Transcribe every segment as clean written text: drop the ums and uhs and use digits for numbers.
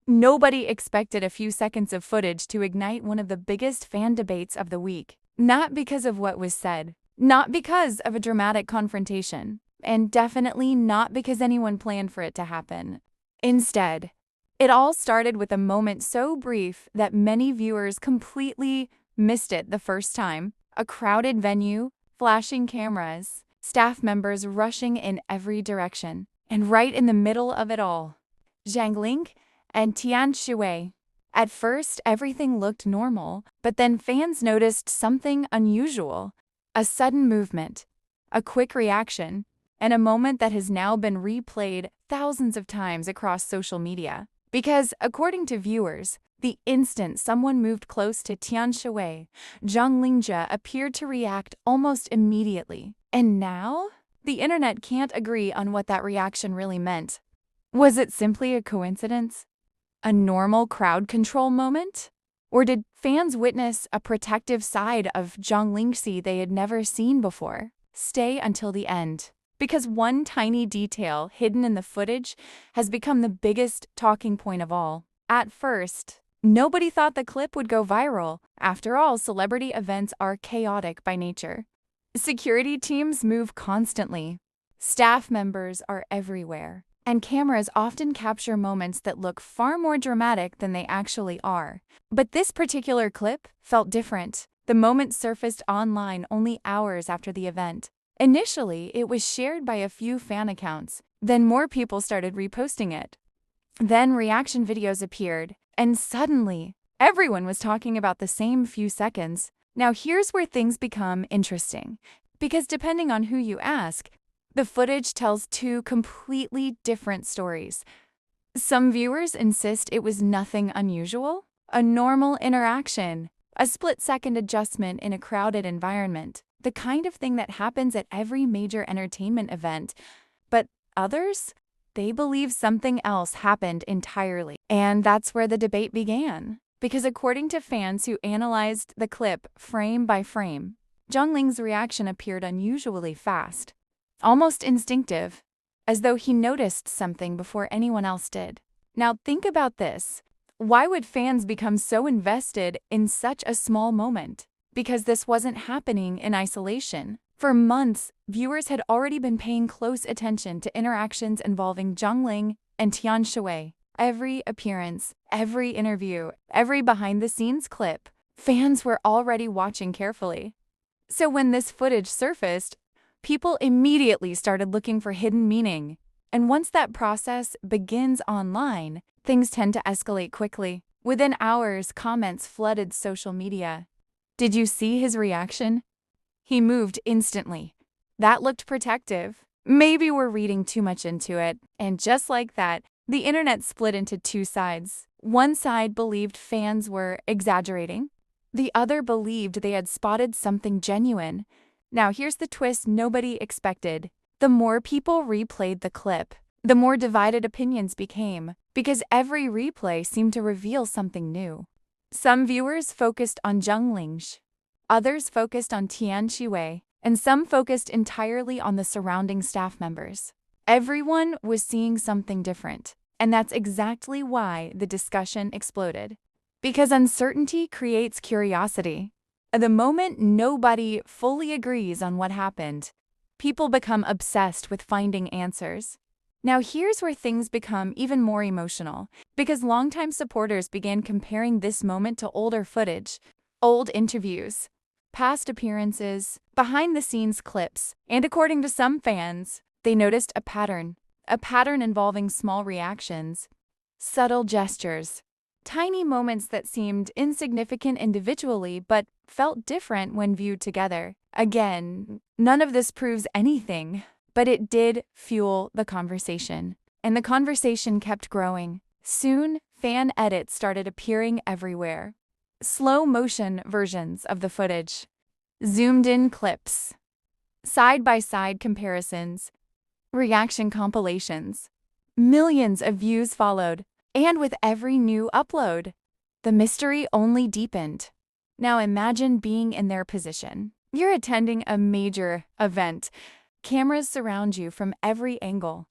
Nobody expected a few seconds of footage to ignite one of the biggest fan debates of the week. Not because of what was said, not because of a dramatic confrontation, and definitely not because anyone planned for it to happen. Instead, it all started with a moment so brief that many viewers completely missed it the first time. A crowded venue, flashing cameras, staff members rushing in every direction. And right in the middle of it all, Zhang Linghe Tian Xiwei. At first, everything looked normal, but then fans noticed something unusual. A sudden movement, a quick reaction, and a moment that has now been replayed thousands of times across social media. Because, according to viewers, the instant someone moved close to Tian Xiwei, Zhang Linghe appeared to react almost immediately. And now, the internet can't agree on what that reaction really meant. Was it simply a coincidence? A normal crowd control moment? Or did fans witness a protective side of Zhang Linghe they had never seen before? Stay until the end, because one tiny detail hidden in the footage has become the biggest talking point of all. At first, nobody thought the clip would go viral. After all, celebrity events are chaotic by nature. Security teams move constantly. Staff members are everywhere. And cameras often capture moments that look far more dramatic than they actually are. But this particular clip felt different. The moment surfaced online only hours after the event. Initially, it was shared by a few fan accounts. Then more people started reposting it. Then reaction videos appeared, and suddenly, everyone was talking about the same few seconds. Now here's where things become interesting. Because depending on who you ask, the footage tells two completely different stories. Some viewers insist it was nothing unusual, a normal interaction, a split-second adjustment in a crowded environment, the kind of thing that happens at every major entertainment event. But others? They believe something else happened entirely. And that's where the debate began. Because according to fans who analyzed the clip frame by frame, Zhang Linghe's reaction appeared unusually fast. Almost instinctive, as though he noticed something before anyone else did. Now think about this. Why would fans become so invested in such a small moment? Because this wasn't happening in isolation. For months, viewers had already been paying close attention to interactions involving Zhang Linghe and Tian Xiwei. Every appearance, every interview, every behind-the-scenes clip, fans were already watching carefully. So when this footage surfaced, people immediately started looking for hidden meaning. And once that process begins online, things tend to escalate quickly. Within hours, comments flooded social media. Did you see his reaction? He moved instantly. That looked protective. Maybe we're reading too much into it. And just like that, the internet split into two sides. One side believed fans were exaggerating. The other believed they had spotted something genuine. Now here's the twist nobody expected. The more people replayed the clip, the more divided opinions became, because every replay seemed to reveal something new. Some viewers focused on Zhang Linghe, others focused on Tian Xiwei, and some focused entirely on the surrounding staff members. Everyone was seeing something different, and that's exactly why the discussion exploded. Because uncertainty creates curiosity. The moment nobody fully agrees on what happened, people become obsessed with finding answers. Now here's where things become even more emotional, because longtime supporters began comparing this moment to older footage, old interviews, past appearances, behind-the-scenes clips, and according to some fans, they noticed a pattern involving small reactions, subtle gestures, tiny moments that seemed insignificant individually but felt different when viewed together. Again, none of this proves anything, but it did fuel the conversation. And the conversation kept growing. Soon, fan edits started appearing everywhere. Slow-motion versions of the footage, zoomed-in clips, side-by-side comparisons, reaction compilations. Millions of views followed, and with every new upload, the mystery only deepened. Now imagine being in their position. You're attending a major event. Cameras surround you from every angle.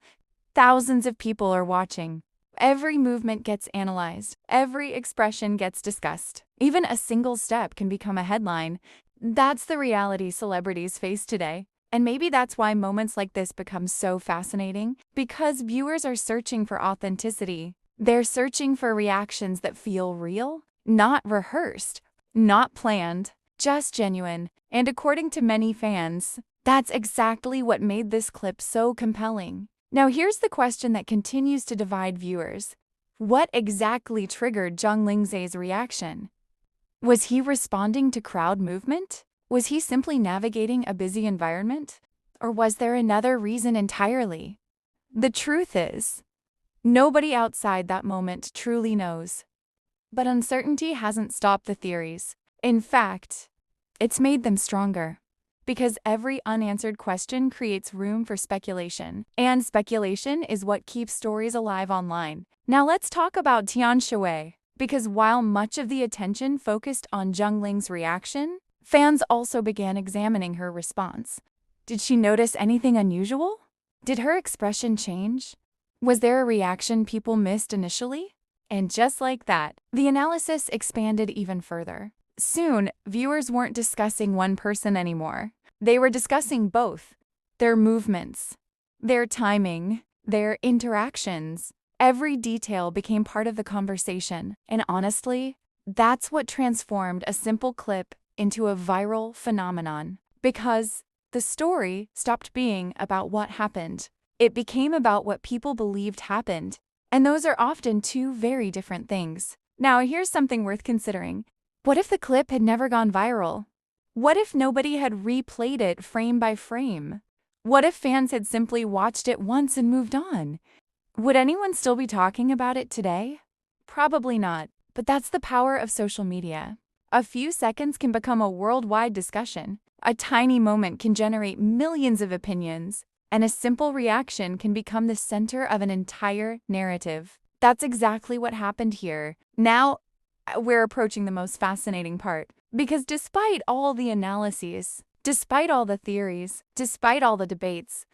Thousands of people are watching. Every movement gets analyzed, every expression gets discussed. Even a single step can become a headline. That's the reality celebrities face today. And maybe that's why moments like this become so fascinating, because viewers are searching for authenticity. They're searching for reactions that feel real, not rehearsed, not planned, just genuine. And according to many fans, that's exactly what made this clip so compelling. Now here's the question that continues to divide viewers. What exactly triggered Zhang Linghe's reaction? Was he responding to crowd movement? Was he simply navigating a busy environment? Or was there another reason entirely? The truth is, nobody outside that moment truly knows. But uncertainty hasn't stopped the theories. In fact, it's made them stronger. Because every unanswered question creates room for speculation. And speculation is what keeps stories alive online. Now let's talk about Tian Xiwei. Because while much of the attention focused on Zhang Linghe's reaction, fans also began examining her response. Did she notice anything unusual? Did her expression change? Was there a reaction people missed initially? And just like that, the analysis expanded even further. Soon, viewers weren't discussing one person anymore. They were discussing both. Their movements, their timing, their interactions. Every detail became part of the conversation. And honestly, that's what transformed a simple clip into a viral phenomenon. Because the story stopped being about what happened. It became about what people believed happened. And those are often two very different things. Now, here's something worth considering. What if the clip had never gone viral? What if nobody had replayed it frame by frame? What if fans had simply watched it once and moved on? Would anyone still be talking about it today? Probably not, but that's the power of social media. A few seconds can become a worldwide discussion. A tiny moment can generate millions of opinions, and a simple reaction can become the center of an entire narrative. That's exactly what happened here. Now, we're approaching the most fascinating part. Because despite all the analyses, despite all the theories, despite all the debates,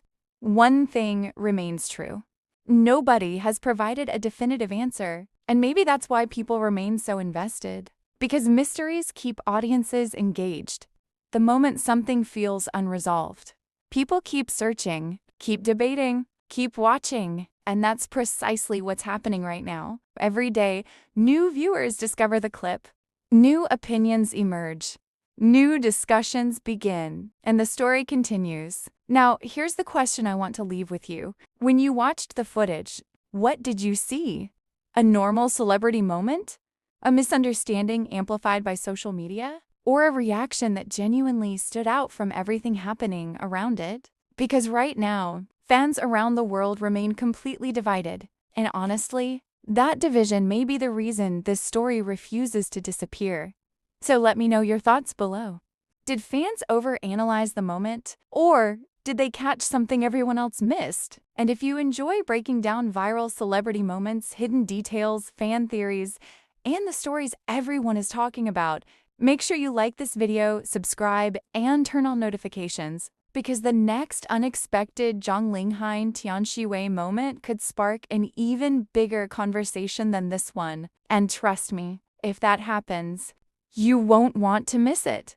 one thing remains true. Nobody has provided a definitive answer, and maybe that's why people remain so invested. Because mysteries keep audiences engaged. The moment something feels unresolved, people keep searching, keep debating, keep watching. And that's precisely what's happening right now. Every day, new viewers discover the clip. New opinions emerge. New discussions begin. And the story continues. Now, here's the question I want to leave with you. When you watched the footage, what did you see? A normal celebrity moment? A misunderstanding amplified by social media? Or a reaction that genuinely stood out from everything happening around it? Because right now, fans around the world remain completely divided. And honestly, that division may be the reason this story refuses to disappear. So let me know your thoughts below. Did fans overanalyze the moment? Or did they catch something everyone else missed? And if you enjoy breaking down viral celebrity moments, hidden details, fan theories, and the stories everyone is talking about, make sure you like this video, subscribe, and turn on notifications. Because the next unexpected Zhang Linghe Tian Xiwei moment could spark an even bigger conversation than this one. And trust me, if that happens, you won't want to miss it.